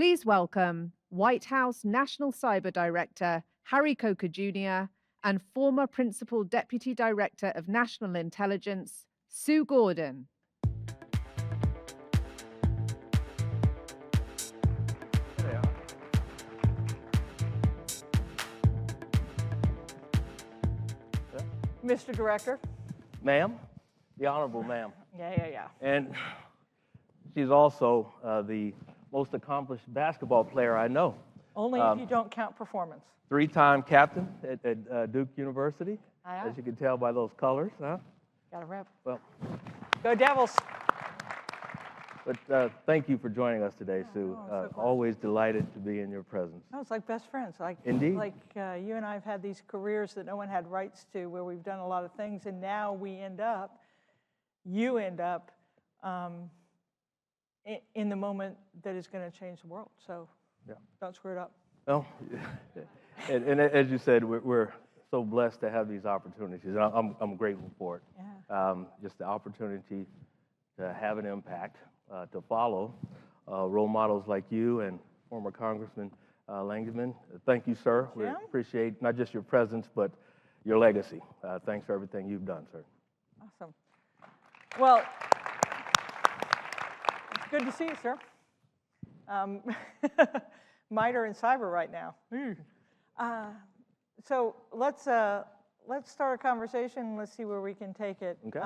Please welcome White House National Cyber Director Harry Coker Jr. and former Principal Deputy Director of National Intelligence, Sue Gordon. Mr. Director. Ma'am, the Honorable Ma'am. Yeah. And she's also the most accomplished basketball player I know. Only if you don't count performance. Three-time captain at Duke University, Aye. as you can tell by those colors, huh? Got a rep. Well, Go Devils. but thank you for joining us today, Sue. I'm so glad. Always delighted to be in your presence. No, it's like best friends. Indeed. Like you and I have had these careers that no one had rights to, where we've done a lot of things, and now you end up in the moment that is going to change the world. So Yeah. don't screw it up. Well, and as you said, we're so blessed to have these opportunities. And I'm grateful for it. Yeah. Just the opportunity to have an impact, to follow role models like you and former Congressman Langevin. Thank you, sir. We Jim? appreciate not just your presence, but your legacy. Thanks for everything you've done, sir. Awesome. Well, it's good to see you, sir. MITRE and cyber right now. So let's start a conversation. Let's see where we can take it. Okay.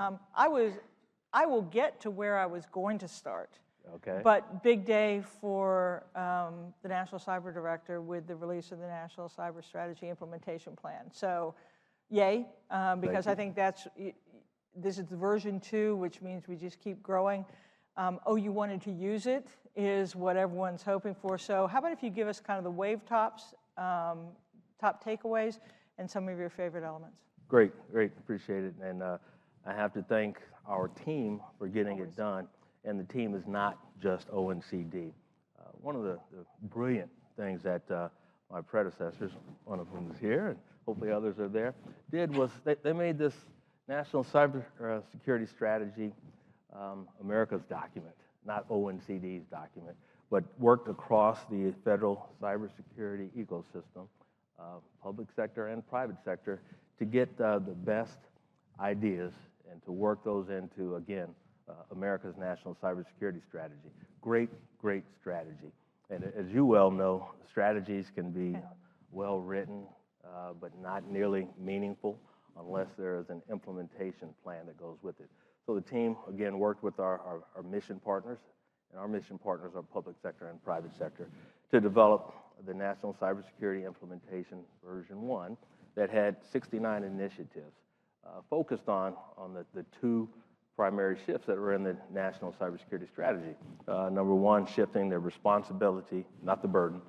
I will get to where I was going to start. Okay. But big day for the National Cyber Director with the release of the National Cyber Strategy Implementation Plan. So, yay, because I think this is the version 2, which means we just keep growing. You wanted to use it is what everyone's hoping for. So how about if you give us kind of the wave tops, top takeaways, and some of your favorite elements? Great, appreciate it. And I have to thank our team for getting it done. And the team is not just ONCD. One of the brilliant things that my predecessors, one of whom is here, and hopefully others are there, did was they made this National Cyber Security Strategy America's document, not ONCD's document, but worked across the federal cybersecurity ecosystem, public sector and private sector, to get the best ideas and to work those into, again, America's National Cybersecurity Strategy. Great strategy. And as you well know, strategies can be well written, but not nearly meaningful unless there is an implementation plan that goes with it. So the team, again, worked with our mission partners, and our mission partners are public sector and private sector, to develop the National Cybersecurity Implementation Version 1 that had 69 initiatives focused on the two primary shifts that were in the National Cybersecurity Strategy. Number one, shifting the responsibility, not the burden,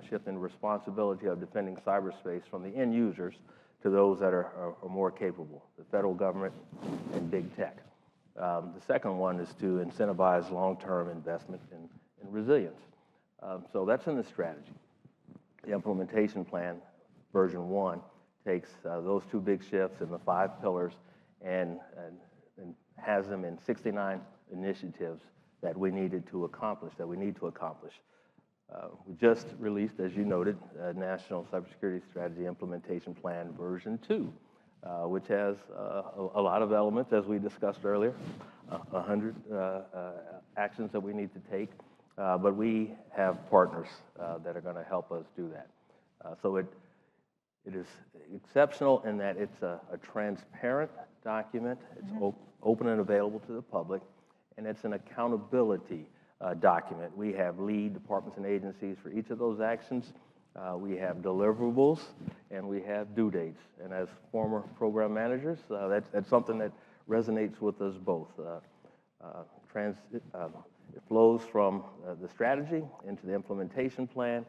shifting the responsibility of defending cyberspace from the end users to those that are more capable, the federal government and big tech. The second one is to incentivize long-term investment in resilience. So that's in the strategy. The implementation plan, version 1, takes those two big shifts and the 5 pillars and has them in 69 initiatives that we need to accomplish. We just released, as you noted, National Cybersecurity Strategy Implementation Plan version 2, which has a lot of elements, as we discussed earlier, 100 actions that we need to take, but we have partners that are going to help us do that. So it is exceptional in that it's a transparent document, it's open and available to the public, and it's an accountability document. We have lead departments and agencies for each of those actions. We have deliverables, and we have due dates. And as former program managers, that's something that resonates with us both. It flows from the strategy into the implementation plan.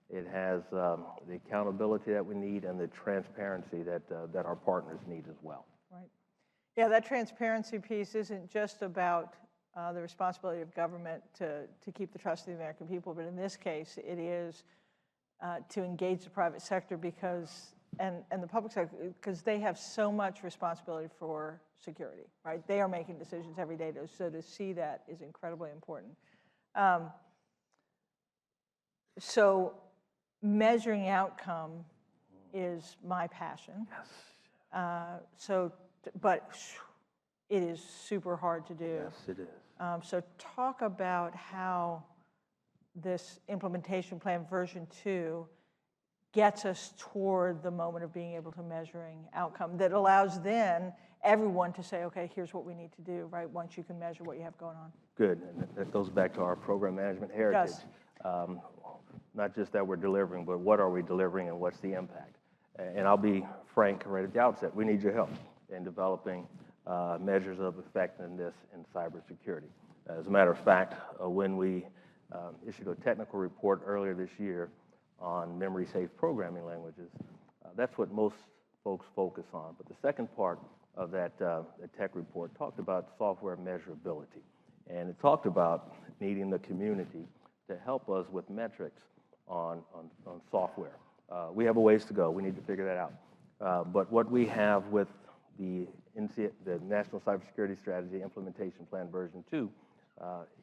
It has the accountability that we need and the transparency that our partners need as well. Right. Yeah, that transparency piece isn't just about the responsibility of government to keep the trust of the American people, but in this case, it is to engage the private sector and the public sector, because they have so much responsibility for security, right? They are making decisions every day, so to see that is incredibly important. So measuring outcome is my passion. Yes. But it is super hard to do. Yes, it is. So talk about how this implementation plan version 2 gets us toward the moment of being able to measuring outcome that allows then everyone to say, okay, here's what we need to do, right, once you can measure what you have going on. Good, and that goes back to our program management heritage. does. Not just that we're delivering, but what are we delivering and what's the impact? And I'll be frank right at the outset, we need your help in developing measures of effectiveness in cybersecurity. As a matter of fact, when we issued a technical report earlier this year on memory-safe programming languages, that's what most folks focus on. But the second part of that the tech report talked about software measurability. And it talked about needing the community to help us with metrics on software. We have a ways to go. We need to figure that out. But what we have with the National Cybersecurity Strategy Implementation Plan version 2,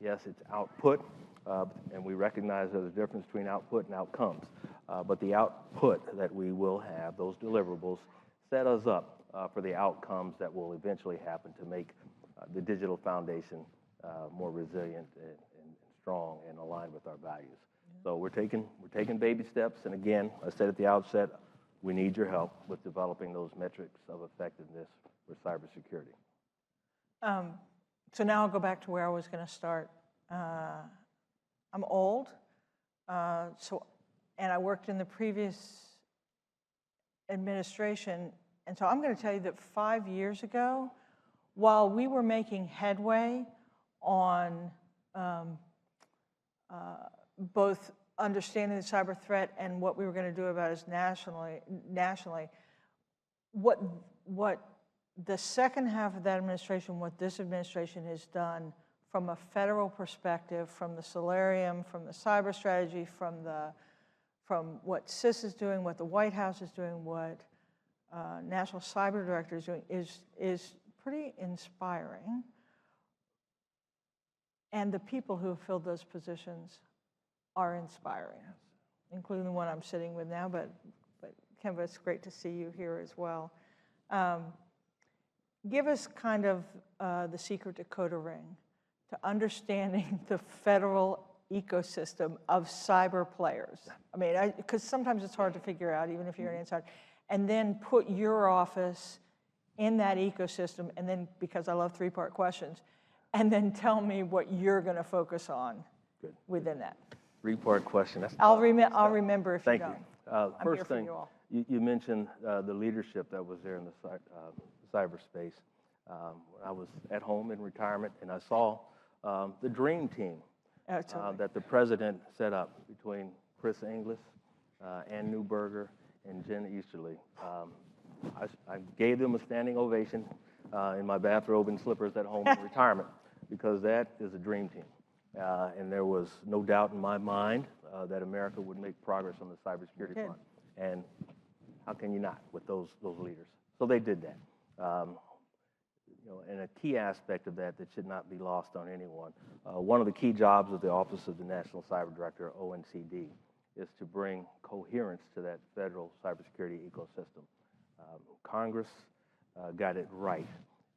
yes, it's output, and we recognize there's a difference between output and outcomes. But the output that we will have, those deliverables, set us up for the outcomes that will eventually happen to make the digital foundation more resilient and strong and aligned with our values. So we're taking baby steps, and again, I said at the outset, we need your help with developing those metrics of effectiveness for cybersecurity. So now I'll go back to where I was going to start. I'm old, and I worked in the previous administration, and so I'm going to tell you that 5 years ago, while we were making headway on both understanding the cyber threat and what we were going to do about it nationally, what the second half of that administration, what this administration has done from a federal perspective, from the Solarium, from the cyber strategy, from what CIS is doing, what the White House is doing, what National Cyber Director is doing, is pretty inspiring. And the people who have filled those positions are inspiring, including the one I'm sitting with now, but Kemba, it's great to see you here as well. Give us kind of the secret to Coda Ring, to understanding the federal ecosystem of cyber players. I mean, because sometimes it's hard to figure out, even if you're an insider. And then put your office in that ecosystem, and then, because I love three-part questions, and then tell me what you're going to focus on within that. Three-part question. I'll remember if Thank you you. don't. I'm First here for thing, you all. you mentioned the leadership that was there in the cyberspace. I was at home in retirement, and I saw the dream team that the president set up between Chris Inglis, Ann Neuberger, and Jen Easterly. I gave them a standing ovation in my bathrobe and slippers at home in retirement, because that is a dream team. And there was no doubt in my mind that America would make progress on the cybersecurity front. And how can you not with those leaders? So they did that. And a key aspect of that should not be lost on anyone. One of the key jobs of the Office of the National Cyber Director, ONCD, is to bring coherence to that federal cybersecurity ecosystem. Congress got it right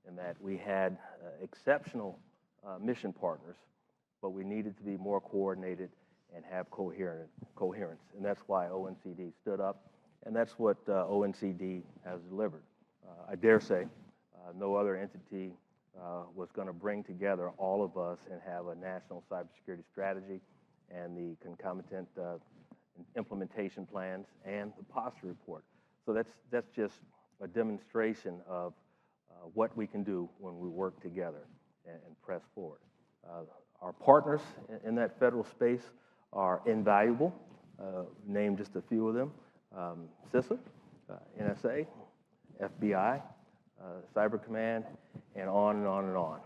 in that we had exceptional mission partners, but we needed to be more coordinated and have coherence. And that's why ONCD stood up, and that's what ONCD has delivered. I dare say no other entity was going to bring together all of us and have a national cybersecurity strategy and the concomitant implementation plans and the posture report. So that's just a demonstration of what we can do when we work together and press forward. Our partners in that federal space are invaluable. Name just a few of them: CISA, NSA, FBI, Cyber Command, and on and on and on.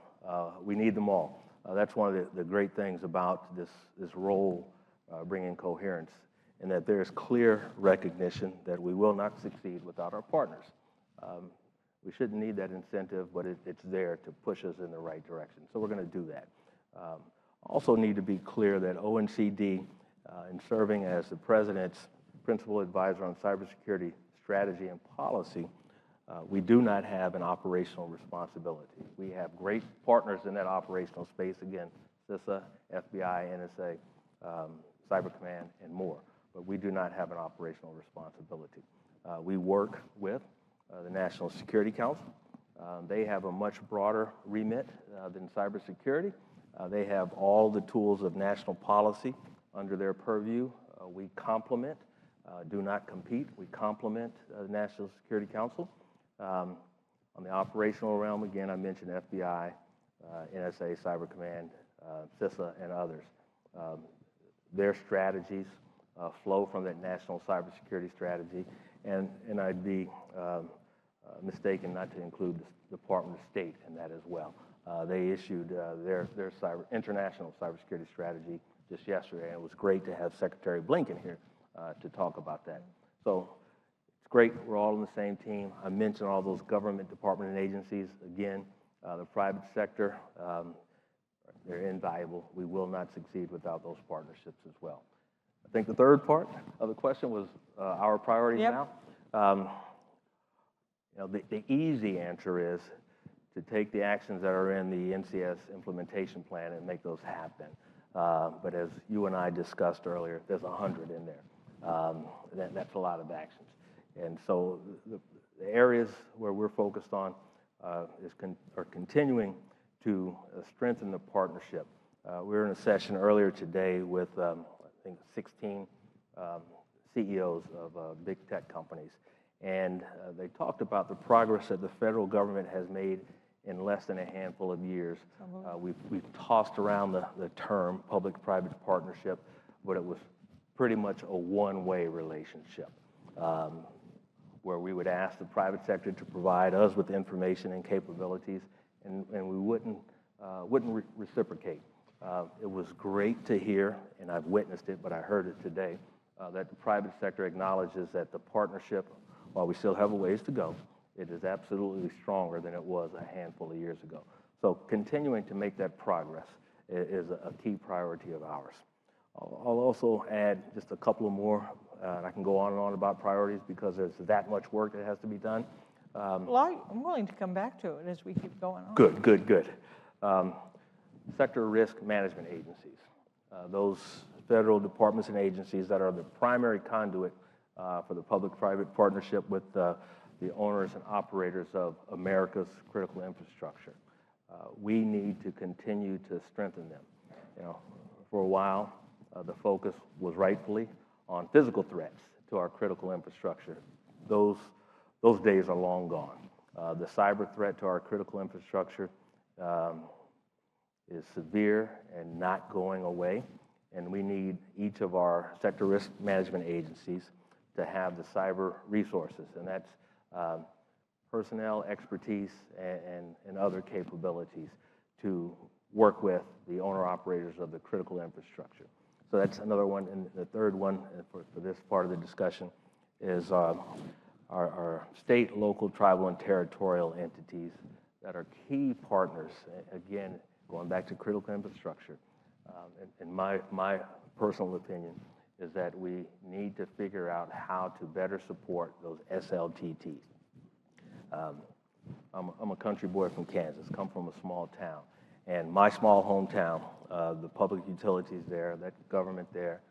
We need them all. That's one of the great things about this role, bringing coherence, and that there is clear recognition that we will not succeed without our partners. We shouldn't need that incentive, but it's there to push us in the right direction. So we're going to do that. Also need to be clear that ONCD in serving as the President's Principal Advisor on Cybersecurity Strategy and Policy, we do not have an operational responsibility. We have great partners in that operational space, again, CISA, FBI, NSA, Cyber Command, and more, but we do not have an operational responsibility. We work with the National Security Council. They have a much broader remit than cybersecurity. They have all the tools of national policy under their purview. We complement, do not compete. We complement the National Security Council. On the operational realm, again, I mentioned FBI, NSA, Cyber Command, CISA, and others. Their strategies flow from that national cybersecurity strategy, and I'd be mistaken not to include the Department of State in that as well. They issued their international cybersecurity strategy just yesterday, and it was great to have Secretary Blinken here to talk about that. So it's great, we're all on the same team. I mentioned all those government department and agencies. Again, the private sector, they're invaluable. We will not succeed without those partnerships as well. I think the third part of the question was our priorities now. You know, the easy answer is to take the actions that are in the NCS implementation plan and make those happen. But as you and I discussed earlier, there's 100 in there. That's a lot of actions. And so the areas where we're focused on are continuing to strengthen the partnership. We were in a session earlier today with, I think, 16 CEOs of big tech companies. And they talked about the progress that the federal government has made in less than a handful of years. We've tossed around the term public-private partnership, but it was pretty much a one-way relationship, where we would ask the private sector to provide us with information and capabilities, and we wouldn't reciprocate. It was great to hear, and I've witnessed it, but I heard it today, that the private sector acknowledges that the partnership, while we still have a ways to go, it is absolutely stronger than it was a handful of years ago. So continuing to make that progress is a key priority of ours. I'll also add just a couple of more, and I can go on and on about priorities because there's that much work that has to be done. Well, I'm willing to come back to it as we keep going on. Good. Sector risk management agencies. Those federal departments and agencies that are the primary conduit for the public-private partnership with the owners and operators of America's critical infrastructure. We need to continue to strengthen them. You know, for a while, the focus was rightfully on physical threats to our critical infrastructure. Those days are long gone. The cyber threat to our critical infrastructure is severe and not going away, and we need each of our sector risk management agencies to have the cyber resources, and that's personnel, expertise, and other capabilities to work with the owner-operators of the critical infrastructure. So that's another one. And the third one for this part of the discussion is our state, local, tribal, and territorial entities that are key partners, again, going back to critical infrastructure. And my personal opinion is that we need to figure out how to better support those SLTTs. I'm a country boy from Kansas, come from a small town. And my small hometown, the public utilities there, that government there,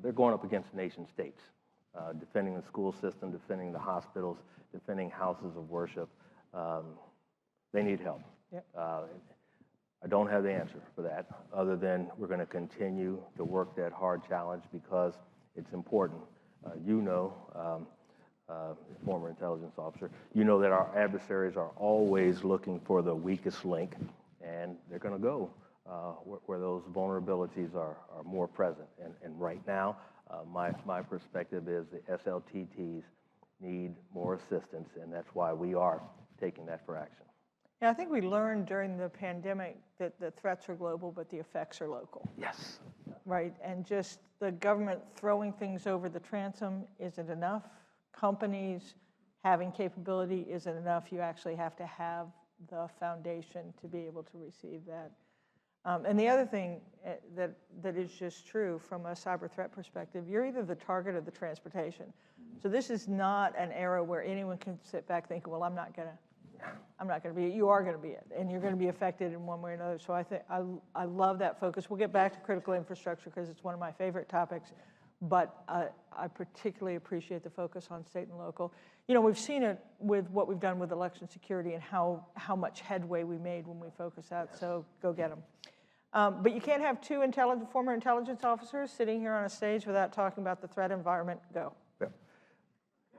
they're going up against nation states, defending the school system, defending the hospitals, defending houses of worship. They need help. Yep. I don't have the answer for that, other than we're going to continue to work that hard challenge because it's important. You know, former intelligence officer, you know that our adversaries are always looking for the weakest link, and they're going to go where those vulnerabilities are more present. And right now, my perspective is the SLTTs need more assistance, and that's why we are taking that for action. Yeah, I think we learned during the pandemic that the threats are global, but the effects are local. Yes. Right, and just the government throwing things over the transom isn't enough. Companies having capability isn't enough. You actually have to have the foundation to be able to receive that. And the other thing that is just true from a cyber threat perspective, you're either the target or the transportation. So this is not an era where anyone can sit back thinking, well, I'm not going to be it. You are going to be it, and you're going to be affected in one way or another. So I love that focus. We'll get back to critical infrastructure because it's one of my favorite topics, but I particularly appreciate the focus on state and local. You know, we've seen it with what we've done with election security and how much headway we made when we focus that, so go get them. But you can't have two former intelligence officers sitting here on a stage without talking about the threat environment. Go. Yeah.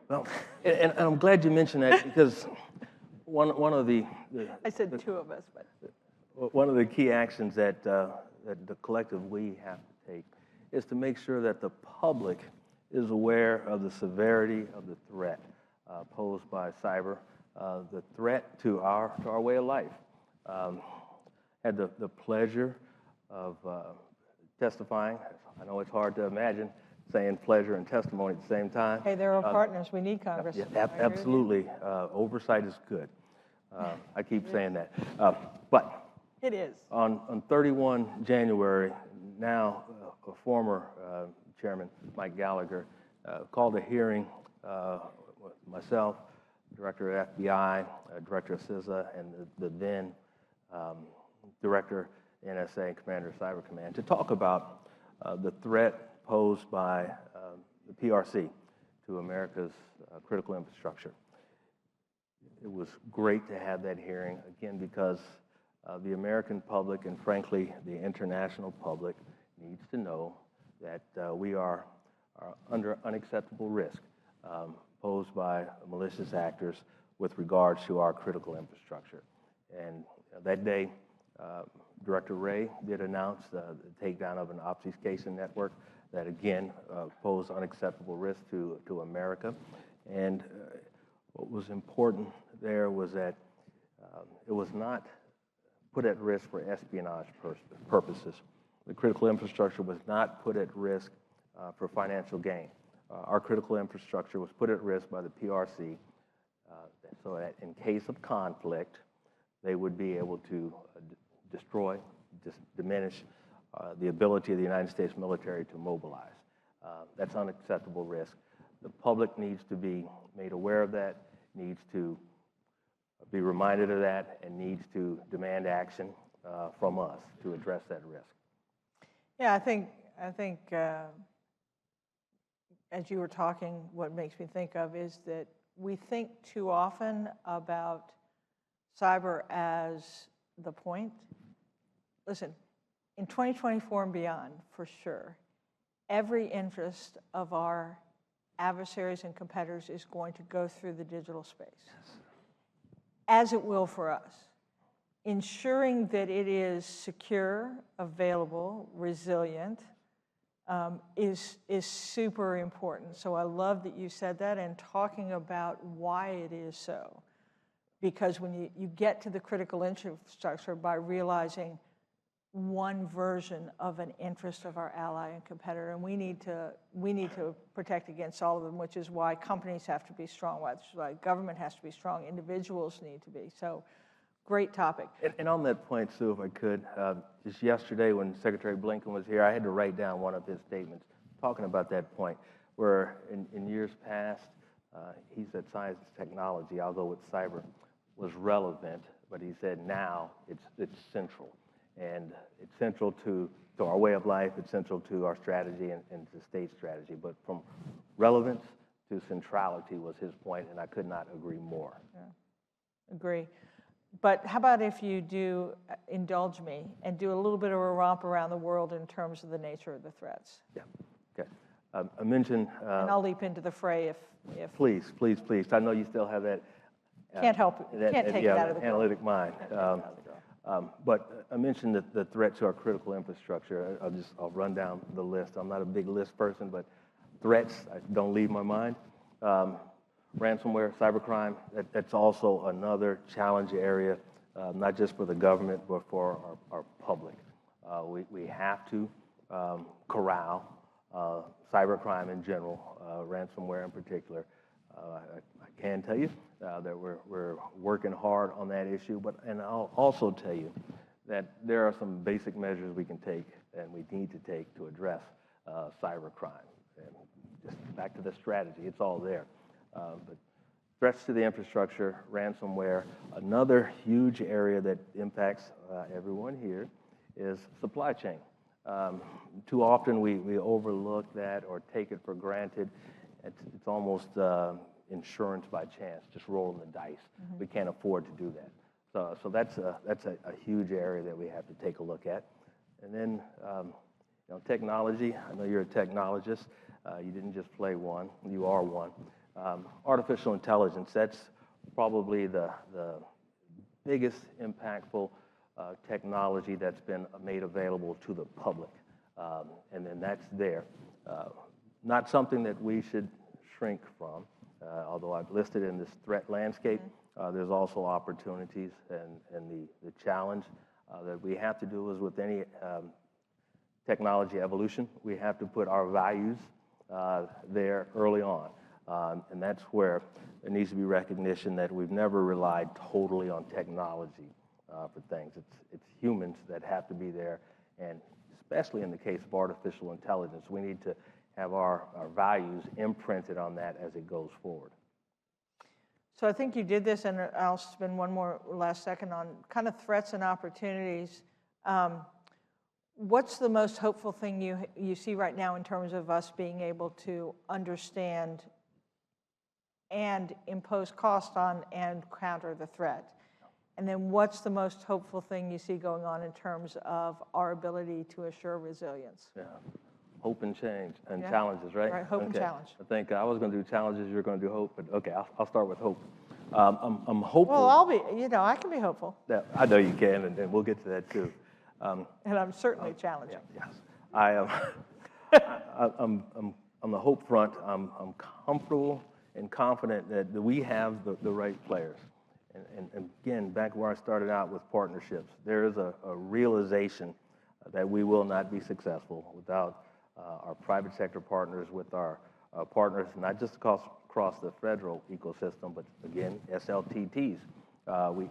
Well, and I'm glad you mentioned that because one of the I said two of us, but one of the key actions that the collective we have to take is to make sure that the public is aware of the severity of the threat posed by cyber, the threat to our way of life. Had the pleasure of testifying. I know it's hard to imagine saying pleasure and testimony at the same time. Hey, they're our partners. We need Congress. Yeah, absolutely. Oversight is good. I keep saying that. But it is. On 31 January, now a former chairman, Mike Gallagher, called a hearing with myself, director of FBI, director of CISA, and the then director NSA and commander of Cyber Command to talk about the threat posed by the PRC to America's critical infrastructure. It was great to have that hearing, again, because the American public and, frankly, the international public needs to know that we are under unacceptable risk posed by malicious actors with regards to our critical infrastructure. And that day, Director Wray did announce the takedown of an obfuscation network that, again, posed unacceptable risk to America. And what was important there was that it was not put at risk for espionage purposes. The critical infrastructure was not put at risk for financial gain. Our critical infrastructure was put at risk by the PRC so that in case of conflict, they would be able to destroy, diminish the ability of the United States military to mobilize. That's unacceptable risk. The public needs to be made aware of that, needs to be reminded of that, and needs to demand action from us to address that risk. Yeah, I think as you were talking, what makes me think of is that we think too often about cyber as the point. Listen, in 2024 and beyond, for sure, every interest of our adversaries and competitors is going to go through the digital space, as it will for us. Ensuring that it is secure, available, resilient is super important. So I love that you said that and talking about why it is so. Because when you get to the critical infrastructure by realizing one version of an interest of our ally and competitor, and we need to protect against all of them, which is why companies have to be strong, which is why government has to be strong, individuals need to be. So, great topic. And on that point, Sue, if I could, just yesterday when Secretary Blinken was here, I had to write down one of his statements talking about that point, where in years past, he said science and technology, I'll go with cyber, was relevant, but he said now it's central. And it's central to our way of life, it's central to our strategy and to state strategy. But from relevance to centrality was his point, and I could not agree more. Yeah. Agree. But how about if you do indulge me and do a little bit of a romp around the world in terms of the nature of the threats? Yeah, okay. I mentioned... and I'll leap into the fray if... Please. I know you still have that... can't help it. Can't take it out of the analytic mind. But I mentioned the threat to our critical infrastructure. I'll run down the list. I'm not a big list person, but threats don't leave my mind. Ransomware, cybercrime, that's also another challenge area, not just for the government, but for our public. We have to corral cybercrime in general, ransomware in particular. I can tell you that we're working hard on that issue, and I'll also tell you that there are some basic measures we can take and we need to take to address cybercrime. And just back to the strategy, it's all there. But threats to the infrastructure, ransomware, another huge area that impacts everyone here is supply chain. Too often we overlook that or take it for granted. It's almost insurance by chance, just rolling the dice. We can't afford to do that. So that's a huge area that we have to take a look at. And then technology. I know you're a technologist. You didn't just play one. You are one. Artificial intelligence. That's probably the biggest impactful technology that's been made available to the public. And then that's there. Not something that we should shrink from. Although I've listed in this threat landscape, there's also opportunities, and the challenge that we have to do is with any technology evolution, we have to put our values there early on. And that's where there needs to be recognition that we've never relied totally on technology for things. It's humans that have to be there, and especially in the case of artificial intelligence, we need to have our values imprinted on that as it goes forward. So I think you did this, and I'll spend one more last second on kind of threats and opportunities. What's the most hopeful thing you see right now in terms of us being able to understand and impose cost on and counter the threat? And then what's the most hopeful thing you see going on in terms of our ability to assure resilience? Yeah. Hope and change and challenges, right? Right, hope and challenge. I think I was going to do challenges, you're going to do hope, but okay, I'll start with hope. I'm hopeful. Well, I'll be, I can be hopeful. Yeah, I know you can, and we'll get to that too. And I'm certainly challenging. Yes, I am. I'm on the hope front. I'm comfortable and confident that we have the right players. And again, back where I started out with partnerships, there is a realization that we will not be successful without our private sector partners, with our partners, not just across the federal ecosystem, but again, SLTTs.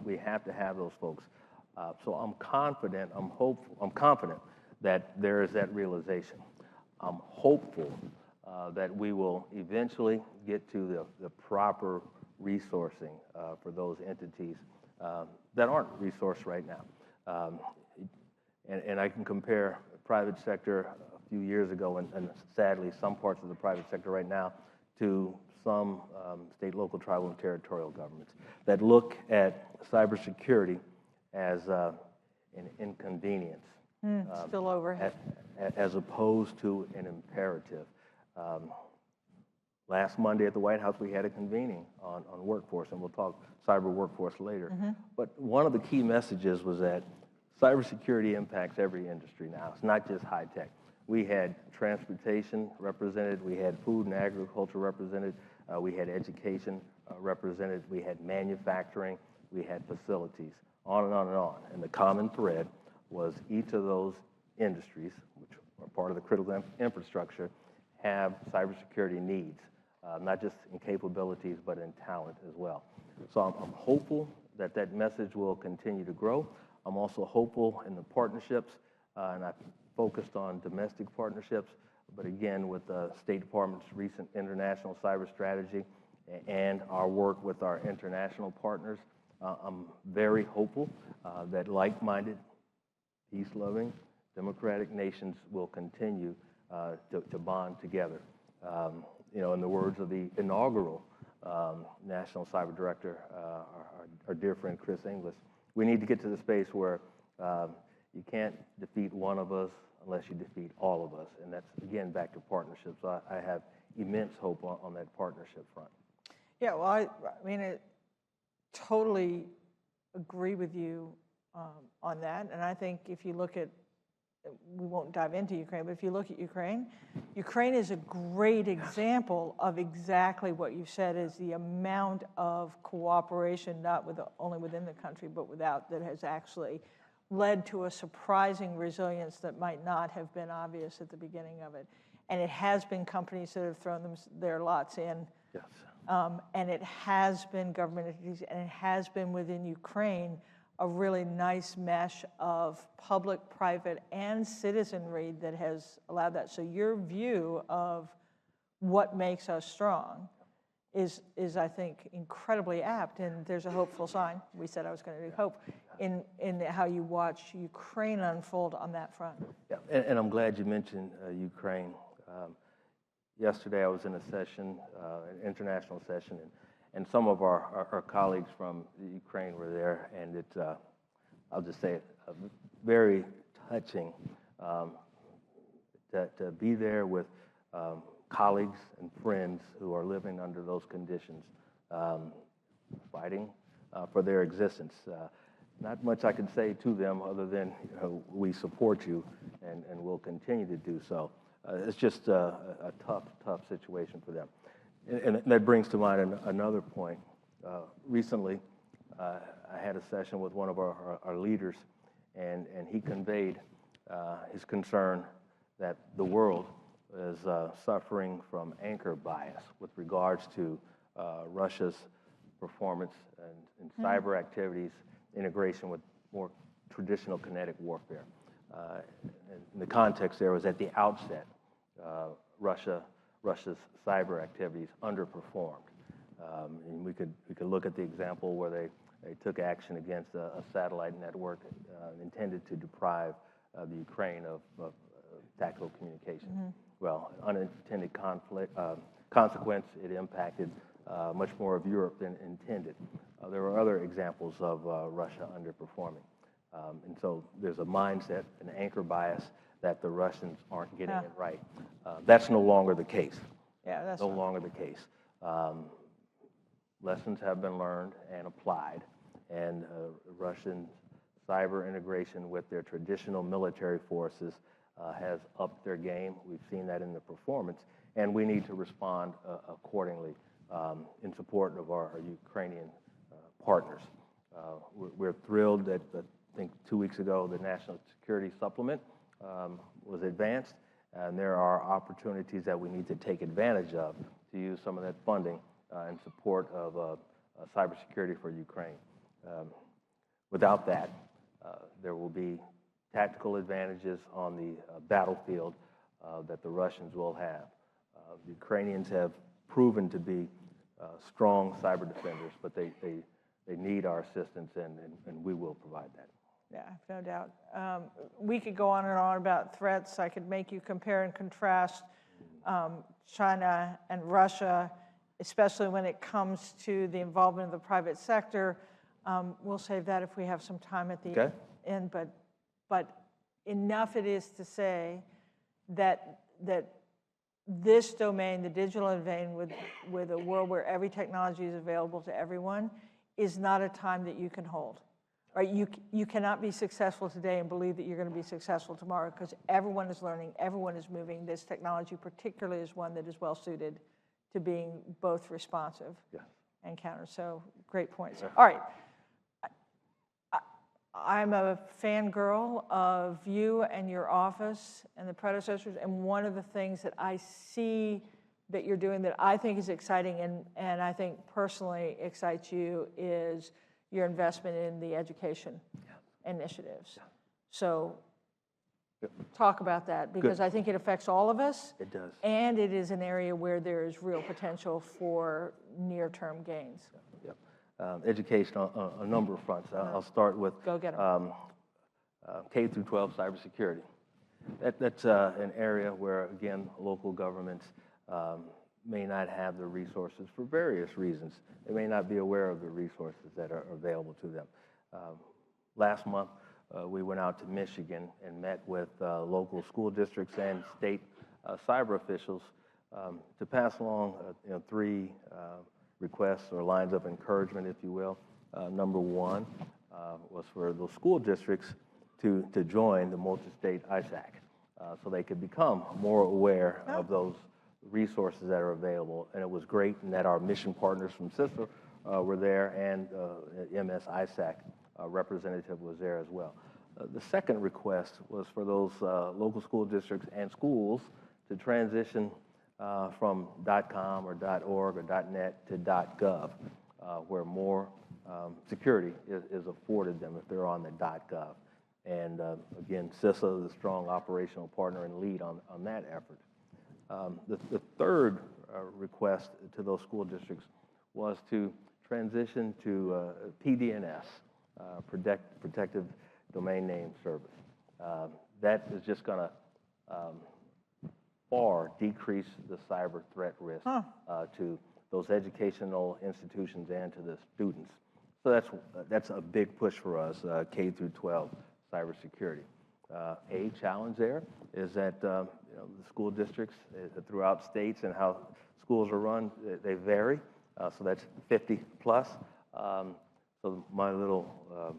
We have to have those folks. So I'm confident, I'm hopeful, I'm confident that there is that realization. I'm hopeful that we will eventually get to the proper resourcing for those entities that aren't resourced right now. And I can compare private sector a few years ago, and sadly some parts of the private sector right now, to some state, local, tribal, and territorial governments that look at cybersecurity as an inconvenience. Still overhead. As opposed to an imperative. Last Monday at the White House, we had a convening on workforce, and we'll talk cyber workforce later. But one of the key messages was that cybersecurity impacts every industry now. It's not just high tech. We had transportation represented, we had food and agriculture represented, we had education represented, we had manufacturing, we had facilities, on and on and on. And the common thread was each of those industries, which are part of the critical infrastructure, have cybersecurity needs, not just in capabilities, but in talent as well. So I'm hopeful that that message will continue to grow. I'm also hopeful in the partnerships, and I've focused on domestic partnerships, but again, with the State Department's recent international cyber strategy and our work with our international partners, I'm very hopeful that like-minded, peace-loving, democratic nations will continue to bond together. In the words of the inaugural National Cyber Director, our dear friend Chris Inglis, we need to get to the space where you can't defeat one of us unless you defeat all of us. And that's, again, back to partnerships. So I have immense hope on that partnership front. Yeah, well, I totally agree with you on that. And I think if you look at, we won't dive into Ukraine, but if you look at Ukraine, Ukraine is a great example of exactly what you said, is the amount of cooperation, not only within the country, but without, that has actually led to a surprising resilience that might not have been obvious at the beginning of it. And it has been companies that have thrown their lots in. Yes. And it has been government entities, and it has been within Ukraine, a really nice mesh of public, private, and citizenry that has allowed that. So your view of what makes us strong is I think, incredibly apt, and there's a hopeful sign. We said I was going to do hope in how you watch Ukraine unfold on that front. Yeah, and I'm glad you mentioned Ukraine. Yesterday I was in a session, an international session, and some of our colleagues from Ukraine were there, and it's, I'll just say, very touching to be there with colleagues and friends who are living under those conditions, fighting for their existence. Not much I can say to them other than we support you and will continue to do so. It's just a tough situation for them. And that brings to mind another point. Recently, I had a session with one of our leaders, and he conveyed his concern that the world is suffering from anchor bias with regards to Russia's performance and cyber activities, integration with more traditional kinetic warfare. And the context there was at the outset, Russia's cyber activities underperformed. And we could look at the example where they took action against a satellite network intended to deprive the Ukraine of tactical communication. Mm-hmm. Well, unintended consequence, it impacted much more of Europe than intended. There were other examples of Russia underperforming. And so there's a mindset, an anchor bias, that the Russians aren't getting it right. That's no longer the case. Yeah, that's no longer the case. Lessons have been learned and applied, and Russian cyber integration with their traditional military forces has upped their game. We've seen that in the performance, and we need to respond accordingly in support of our Ukrainian partners. We're thrilled that I think 2 weeks ago the National Security Supplement was advanced, and there are opportunities that we need to take advantage of to use some of that funding in support of cybersecurity for Ukraine. Without that, there will be tactical advantages on the battlefield that the Russians will have. The Ukrainians have proven to be strong cyber defenders, but they need our assistance, and we will provide that. Yeah, no doubt. We could go on and on about threats. I could make you compare and contrast China and Russia, especially when it comes to the involvement of the private sector. We'll save that if we have some time at the end. But enough it is to say that this domain, the digital domain, with a world where every technology is available to everyone, is not a time that you can hold. Right? You cannot be successful today and believe that you're going to be successful tomorrow, because everyone is learning, everyone is moving. This technology particularly is one that is well suited to being both responsive and counter. So great points. All right. I'm a fangirl of you and your office and the predecessors, and one of the things that I see that you're doing that I think is exciting and I think personally excites you is your investment in the education initiatives. So talk about that, because I think it affects all of us. It does. And it is an area where there is real potential for near-term gains. Education on a number of fronts. I'll start with K through 12 cybersecurity. That's an area where, again, local governments may not have the resources for various reasons. They may not be aware of the resources that are available to them. Last month, we went out to Michigan and met with local school districts and state cyber officials to pass along 3 requests or lines of encouragement, if you will. Number one was for those school districts to join the multi-state ISAC so they could become more aware of those resources that are available. And it was great in that our mission partners from CISA were there, and MS ISAC representative was there as well. The second request was for those local school districts and schools to transition from .com or .org or .net to .gov, where more security is afforded them if they're on the .gov. And again, CISA is a strong operational partner and lead on that effort. The third request to those school districts was to transition to PDNS, Protective Domain Name Service. That is just going to far decrease the cyber threat risk to those educational institutions and to the students. So that's a big push for us, K through 12 cybersecurity. A challenge there is that the school districts throughout states and how schools are run, they vary. So that's 50 plus. So my little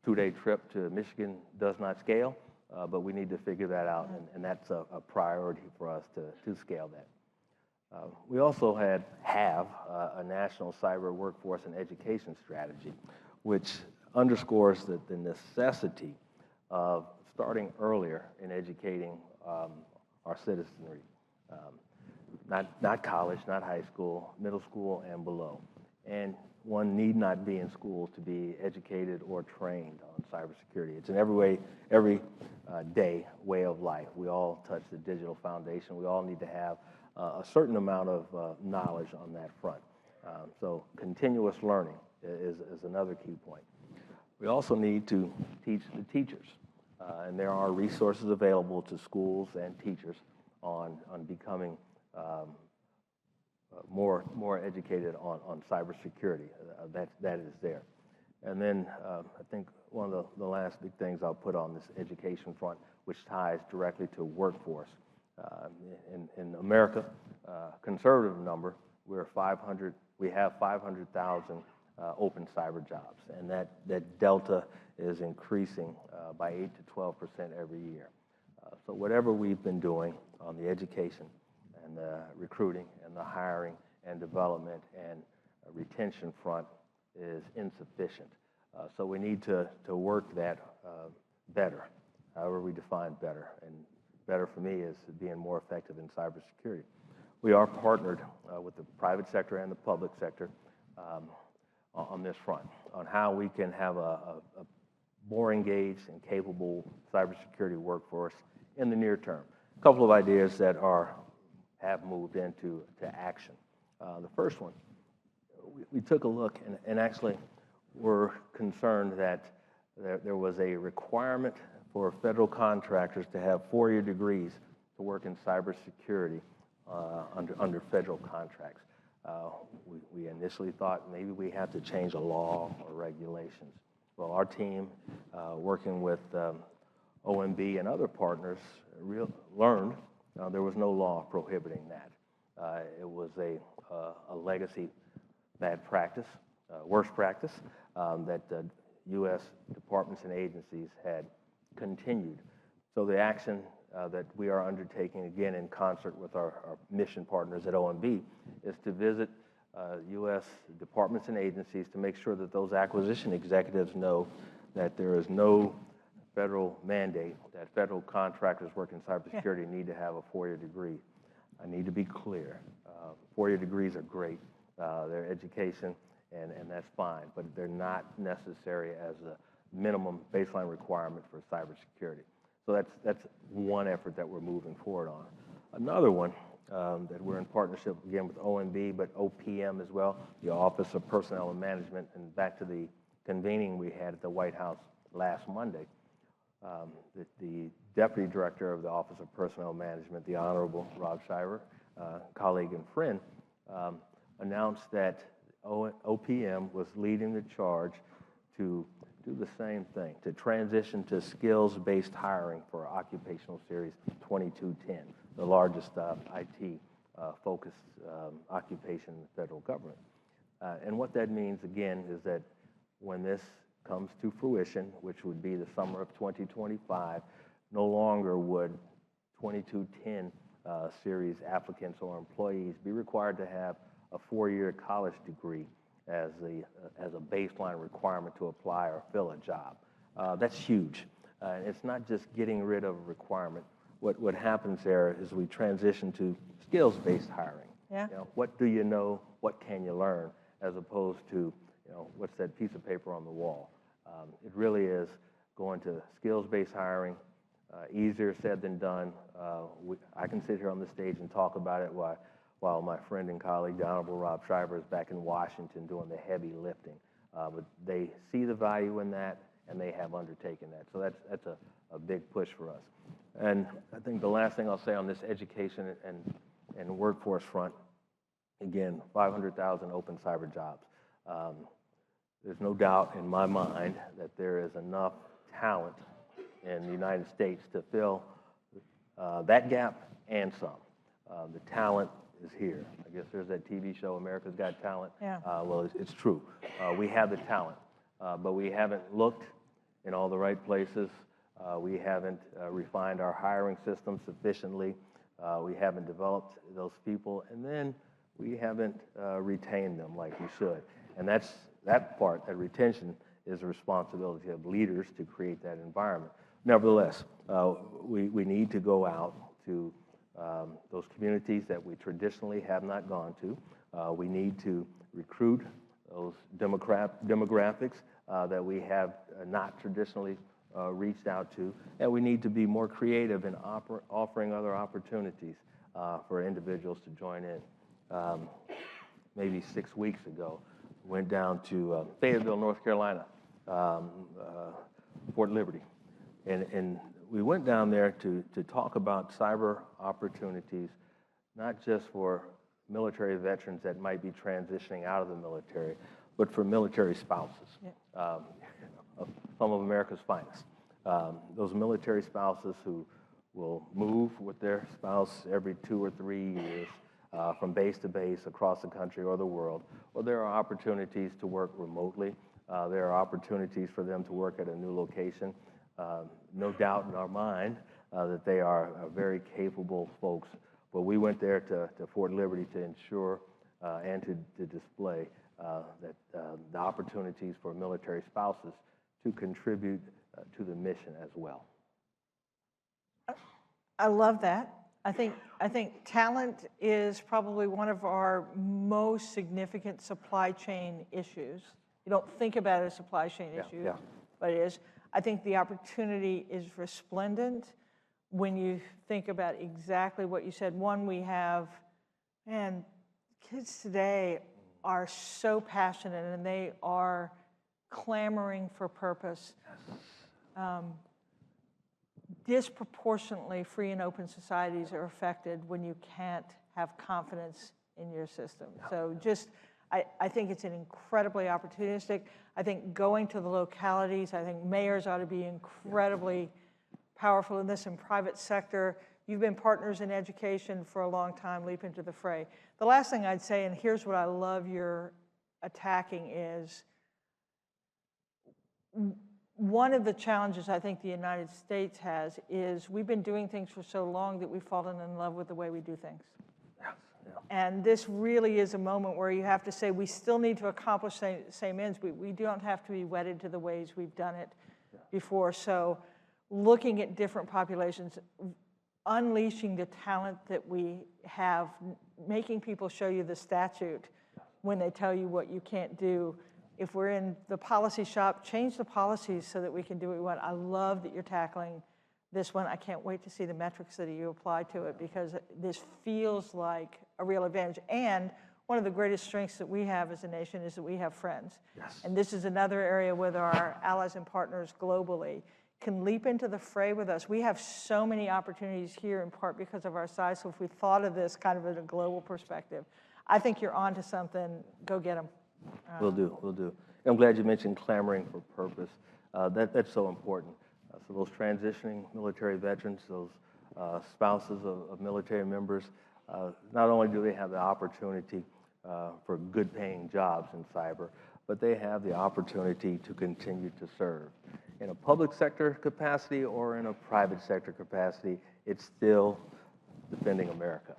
2-day trip to Michigan does not scale, but we need to figure that out, and that's a priority for us to scale that. We also have a national cyber workforce and education strategy, which underscores the necessity of starting earlier in educating our citizenry. Not college, not high school, middle school and below. And one need not be in school to be educated or trained on cybersecurity. It's an every day way of life. We all touch the digital foundation. We all need to have a certain amount of knowledge on that front. So continuous learning is another key point. We also need to teach the teachers. And there are resources available to schools and teachers on becoming more educated on cybersecurity. That is there. And then I think one of the last big things I'll put on this education front, which ties directly to workforce. In America, conservative number, we have 500,000 open cyber jobs, and that delta is increasing by 8 to 12% every year. So whatever we've been doing on the education and the recruiting and the hiring and development and retention front is insufficient. So we need to work that better, however we define better. And better for me is being more effective in cybersecurity. We are partnered with the private sector and the public sector on this front, on how we can have a more engaged and capable cybersecurity workforce in the near term. A couple of ideas that have moved into action. The first one, we took a look and actually were concerned that there was a requirement for federal contractors to have 4-year degrees to work in cybersecurity under federal contracts. We initially thought maybe we have to change a law or regulations. Well, our team, working with OMB and other partners, learned there was no law prohibiting that. It was a legacy bad practice, worst practice, that U.S. departments and agencies had continued. So the action that we are undertaking, again in concert with our mission partners at OMB, is to visit U.S. departments and agencies to make sure that those acquisition executives know that there is no federal mandate that federal contractors working in cybersecurity need to have a 4-year degree. I need to be clear. 4-year degrees are great. They're education, and that's fine, but they're not necessary as a minimum baseline requirement for cybersecurity. So that's one effort that we're moving forward on. Another one that we're in partnership, again, with OMB, but OPM as well, the Office of Personnel and Management, and back to the convening we had at the White House last Monday. The Deputy Director of the Office of Personnel Management, the Honorable Rob Shiver, colleague and friend, announced that OPM was leading the charge to do the same thing, to transition to skills-based hiring for Occupational Series 2210, the largest IT-focused occupation in the federal government. And what that means, again, is that when this comes to fruition, which would be the summer of 2025, no longer would 2210 series applicants or employees be required to have a 4-year college degree as a baseline requirement to apply or fill a job. That's huge. It's not just getting rid of a requirement. What happens there is we transition to skills-based hiring. Yeah. What do you know? What can you learn? As opposed to what's that piece of paper on the wall? It really is going to skills-based hiring, easier said than done. I can sit here on the stage and talk about it while my friend and colleague, the Honorable Rob Schreiber, is back in Washington doing the heavy lifting. But they see the value in that, and they have undertaken that. So that's a big push for us. And I think the last thing I'll say on this education and workforce front, again, 500,000 open cyber jobs. There's no doubt in my mind that there is enough talent in the United States to fill that gap and some. The talent is here. I guess there's that TV show, America's Got Talent. Yeah. Well, it's true. We have the talent, but we haven't looked in all the right places. We haven't refined our hiring system sufficiently. We haven't developed those people, and then we haven't retained them like we should. And that part, that retention, is the responsibility of leaders to create that environment. Nevertheless, we need to go out to those communities that we traditionally have not gone to. We need to recruit those demographics that we have not traditionally reached out to, and we need to be more creative in offering other opportunities for individuals to join in. Maybe 6 weeks ago, went down to Fayetteville, North Carolina, Fort Liberty, and we went down there to talk about cyber opportunities, not just for military veterans that might be transitioning out of the military, but for military spouses, some of America's finest. Those military spouses who will move with their spouse every 2 or 3 years from base to base across the country or the world. Well, there are opportunities to work remotely. There are opportunities for them to work at a new location. No doubt in our mind that they are very capable folks. But we went there to Fort Liberty to ensure and to display that the opportunities for military spouses to contribute to the mission as well. I love that. I think talent is probably one of our most significant supply chain issues. You don't think about it as a supply chain issue, but it is. I think the opportunity is resplendent when you think about exactly what you said. One, we have, man, kids today are so passionate and they are clamoring for purpose. Disproportionately, free and open societies are affected when you can't have confidence in your system. So I think it's an incredibly opportunistic. I think going to the localities, I think mayors ought to be incredibly powerful in this, in private sector. You've been partners in education for a long time, leap into the fray. The last thing I'd say, and here's what I love you're attacking, is one of the challenges I think the United States has is we've been doing things for so long that we've fallen in love with the way we do things. And this really is a moment where you have to say we still need to accomplish same ends. We don't have to be wedded to the ways we've done it before. So looking at different populations, unleashing the talent that we have, making people show you the statute when they tell you what you can't do. If we're in the policy shop, change the policies so that we can do what we want. I love that you're tackling this one. I can't wait to see the metrics that you apply to it, because this feels like a real advantage. And one of the greatest strengths that we have as a nation is that we have friends. Yes. And this is another area where our allies and partners globally can leap into the fray with us. We have so many opportunities here, in part because of our size. So if we thought of this kind of in a global perspective, I think you're onto something. Go get them. Will do. I'm glad you mentioned clamoring for purpose. That's so important. So those transitioning military veterans, those spouses of military members, not only do they have the opportunity for good paying jobs in cyber, but they have the opportunity to continue to serve. In a public sector capacity or in a private sector capacity, it's still defending America.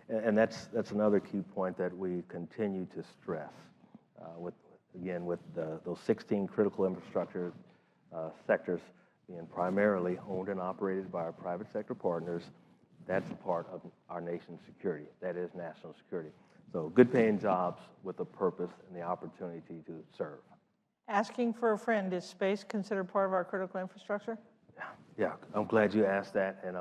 And that's another key point that we continue to stress with those 16 critical infrastructure sectors being primarily owned and operated by our private sector partners. That's a part of our nation's security. That is national security. So good paying jobs with a purpose and the opportunity to serve. Asking for a friend, is space considered part of our critical infrastructure? Yeah, I'm glad you asked that, and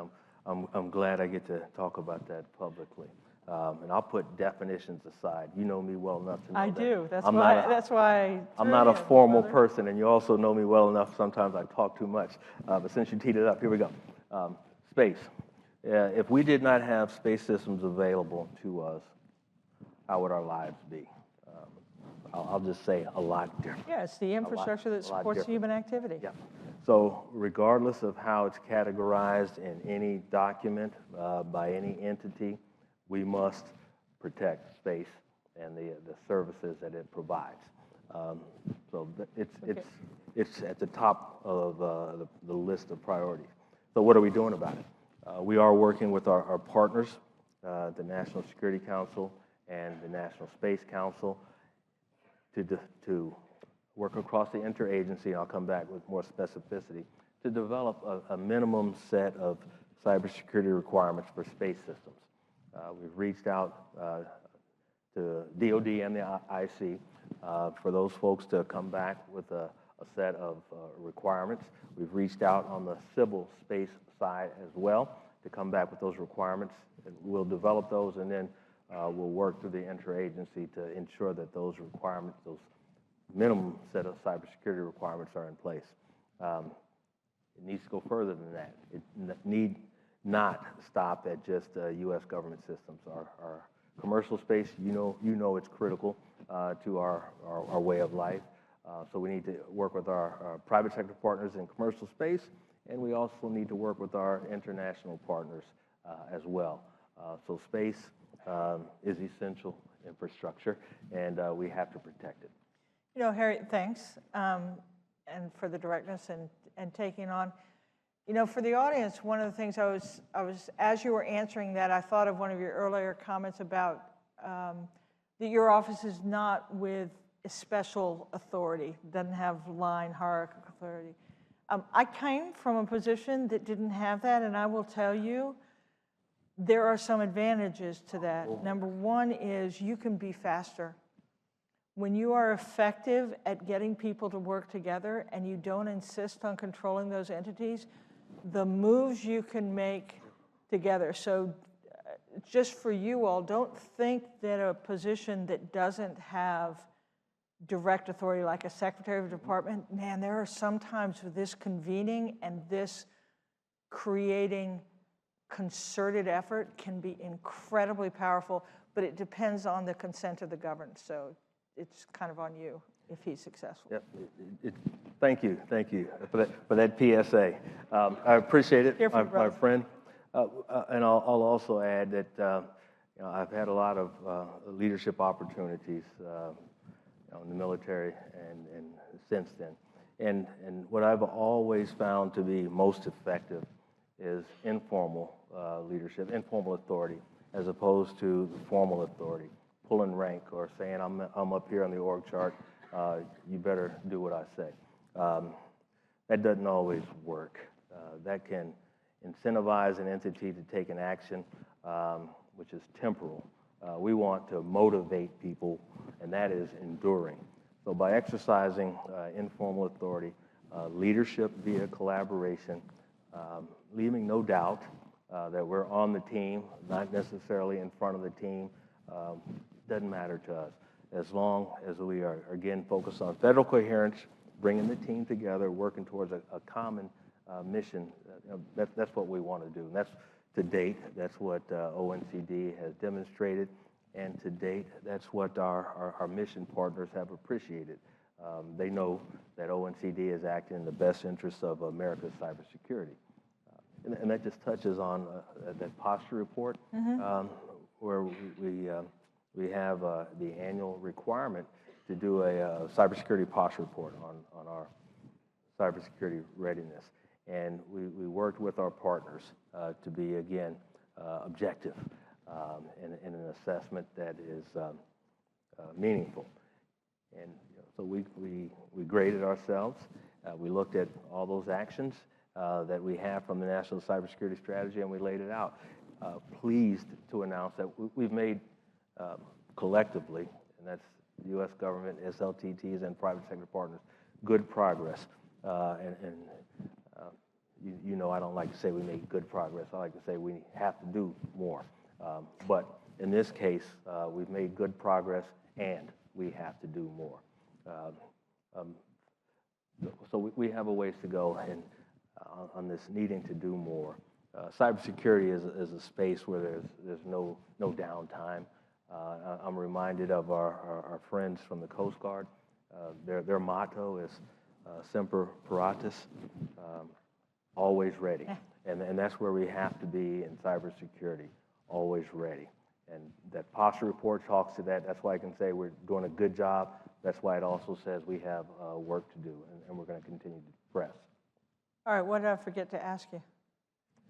I'm glad I get to talk about that publicly. And I'll put definitions aside. You know me well enough to know I that do. That's I'm why. not a- That's why. I I'm threw not it a in, formal brother. person, and you also know me well enough. Sometimes I talk too much. But since you teed it up, here we go. Space. If we did not have space systems available to us, how would our lives be? I'll just say a lot different. Yeah, it's the infrastructure that a lot supports different. human activity. Yeah. So regardless of how it's categorized in any document by any entity, we must protect space and the services that it provides. It's at the top of the list of priorities. So what are we doing about it? We are working with our partners, the National Security Council and the National Space Council, to work across the interagency. I'll come back with more specificity to develop a minimum set of cybersecurity requirements for space systems. We've reached out to DoD and the IC for those folks to come back with a set of requirements. We've reached out on the civil space side as well to come back with those requirements. And we'll develop those, and then we'll work through the interagency to ensure that those requirements, those minimum set of cybersecurity requirements, are in place. It needs to go further than that. It need not stop at just U.S. government systems. Our commercial space, you know it's critical to our way of life. So we need to work with our private sector partners in commercial space, and we also need to work with our international partners as well. So space is essential infrastructure, and we have to protect it. You know, Harry, thanks, and for the directness and taking on. You know, for the audience, one of the things I was as you were answering that, I thought of one of your earlier comments about that your office is not with a special authority, doesn't have line hierarchical authority. I came from a position that didn't have that, and I will tell you, there are some advantages to that. Number one is you can be faster. When you are effective at getting people to work together and you don't insist on controlling those entities, the moves you can make together. So just for you all, don't think that a position that doesn't have direct authority like a secretary of a department, man, there are sometimes this convening and this creating concerted effort can be incredibly powerful, but it depends on the consent of the governed. So it's kind of on you if he's successful. Yep. Thank you for that PSA. I appreciate it, my friend. And I'll also add that you know, I've had a lot of leadership opportunities in the military and since then. And what I've always found to be most effective is informal leadership, informal authority, as opposed to the formal authority, pulling rank or saying I'm up here on the org chart, you better do what I say. That doesn't always work. That can incentivize an entity to take an action which is temporal. We want to motivate people, and that is enduring. So by exercising informal authority, leadership via collaboration, leaving no doubt that we're on the team, not necessarily in front of the team, doesn't matter to us. As long as we are, again, focused on federal coherence, bringing the team together, working towards a common mission, that's what we want to do. And that's, to date, that's what ONCD has demonstrated. And to date, that's what our mission partners have appreciated. They know that ONCD is acting in the best interest of America's cybersecurity. And that just touches on that posture report, where we have the annual requirement to do a cybersecurity posture report on our cybersecurity readiness. And we worked with our partners to be, again, objective in an assessment that is meaningful. And so we graded ourselves. We looked at all those actions that we have from the National Cybersecurity Strategy, and we laid it out. Pleased to announce that we've made collectively, and that's the U.S. government, SLTTs, and private sector partners, good progress. You know I don't like to say we made good progress. I like to say we have to do more. But in this case, we've made good progress, and we have to do more. So we have a ways to go on this needing to do more. Cybersecurity is a space where there's no downtime. I'm reminded of our friends from the Coast Guard. Their motto is Semper Paratus, always ready. And that's where we have to be in cybersecurity, always ready. And that posture report talks to that. That's why I can say we're doing a good job. That's why it also says we have work to do, and we're going to continue to press. All right, what did I forget to ask you?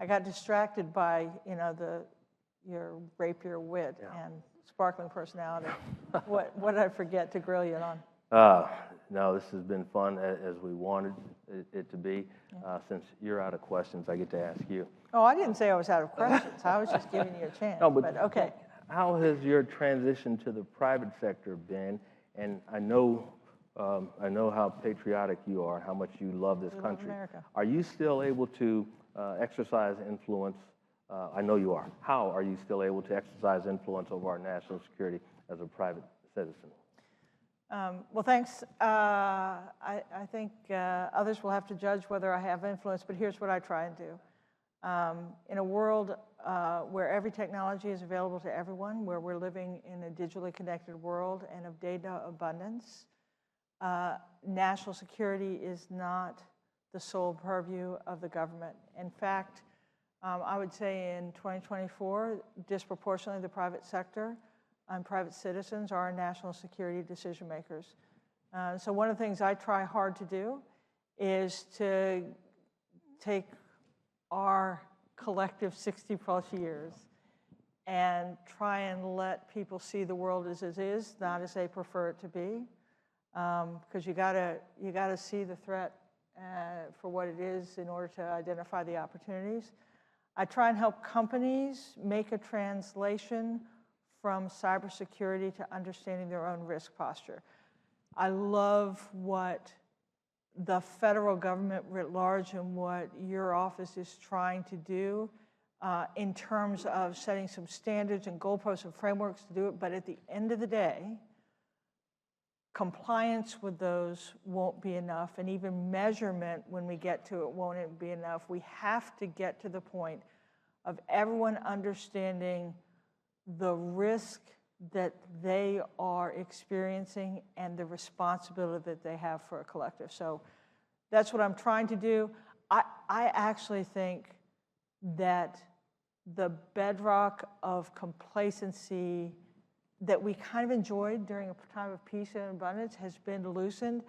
I got distracted by, your rapier wit and sparkling personality. What did I forget to grill you on? No, this has been fun as we wanted it to be. Since you're out of questions, I get to ask you. Oh, I didn't say I was out of questions. I was just giving you a chance. No, but okay. How has your transition to the private sector been? And I know how patriotic you are, how much you love this country. America. Are you still able to exercise influence? I know you are. How are you still able to exercise influence over our national security as a private citizen? Well, thanks. I think others will have to judge whether I have influence, but here's what I try and do. In a world where every technology is available to everyone, where we're living in a digitally connected world and of data abundance, national security is not the sole purview of the government. In fact, I would say in 2024, disproportionately the private sector and private citizens are our national security decision makers. So one of the things I try hard to do is to take our collective 60-plus years and try and let people see the world as it is, not as they prefer it to be, because you gotta see the threat for what it is in order to identify the opportunities. I try and help companies make a translation from cybersecurity to understanding their own risk posture. I love what the federal government writ large and what your office is trying to do in terms of setting some standards and goalposts and frameworks to do it, but at the end of the day, compliance with those won't be enough, and even measurement when we get to it won't be enough. We have to get to the point of everyone understanding the risk that they are experiencing and the responsibility that they have for a collective. So that's what I'm trying to do. I actually think that the bedrock of complacency that we kind of enjoyed during a time of peace and abundance has been loosened.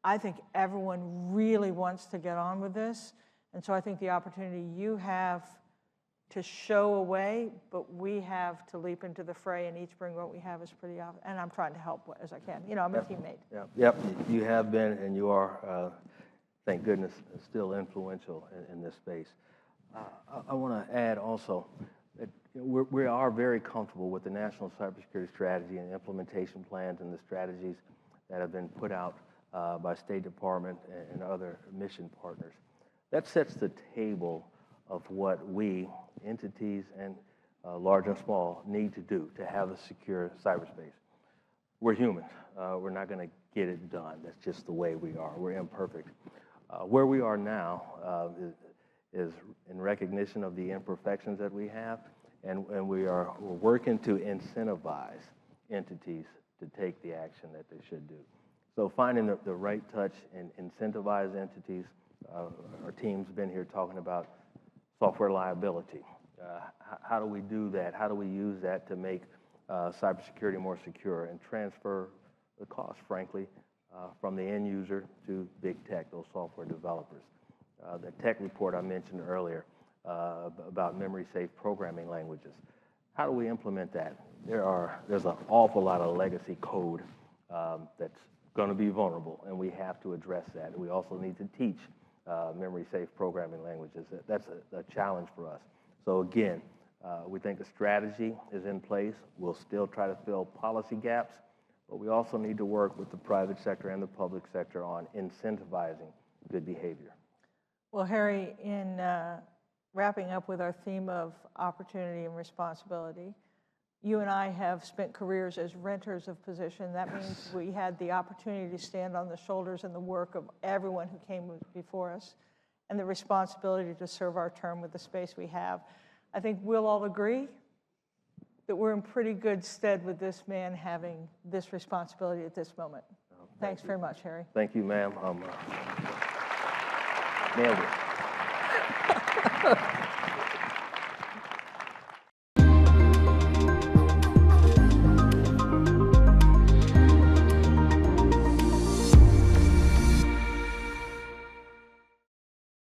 I think everyone really wants to get on with this. And so I think the opportunity you have to show a way, but we have to leap into the fray and each bring what we have is pretty obvious. And I'm trying to help as I can. I'm a teammate. Yep, you have been, and you are, thank goodness, still influential in this space. I want to add also that we are very comfortable with the National Cybersecurity Strategy and implementation plans and the strategies that have been put out by State Department and other mission partners. That sets the table of what we, entities and large and small, need to do to have a secure cyberspace. We're human. We're not going to get it done. That's just the way we are. We're imperfect. Where we are now is in recognition of the imperfections that we have, and we're working to incentivize entities to take the action that they should do. So finding the right touch and incentivize entities. Our team's been here talking about software liability. How do we do that? How do we use that to make cybersecurity more secure and transfer the cost, frankly, from the end user to big tech, those software developers? The tech report I mentioned earlier about memory-safe programming languages. How do we implement that? There's an awful lot of legacy code that's going to be vulnerable, and we have to address that. We also need to teach memory-safe programming languages. That's a challenge for us. So again, We think a strategy is in place. We'll still try to fill policy gaps, but we also need to work with the private sector and the public sector on incentivizing good behavior. Well, Harry, in wrapping up with our theme of opportunity and responsibility, you and I have spent careers as renters of position. That means we had the opportunity to stand on the shoulders and the work of everyone who came before us, and the responsibility to serve our term with the space we have. I think we'll all agree that we're in pretty good stead with this man having this responsibility at this moment. Thanks very much, Harry. Thank you, ma'am. Nailed it.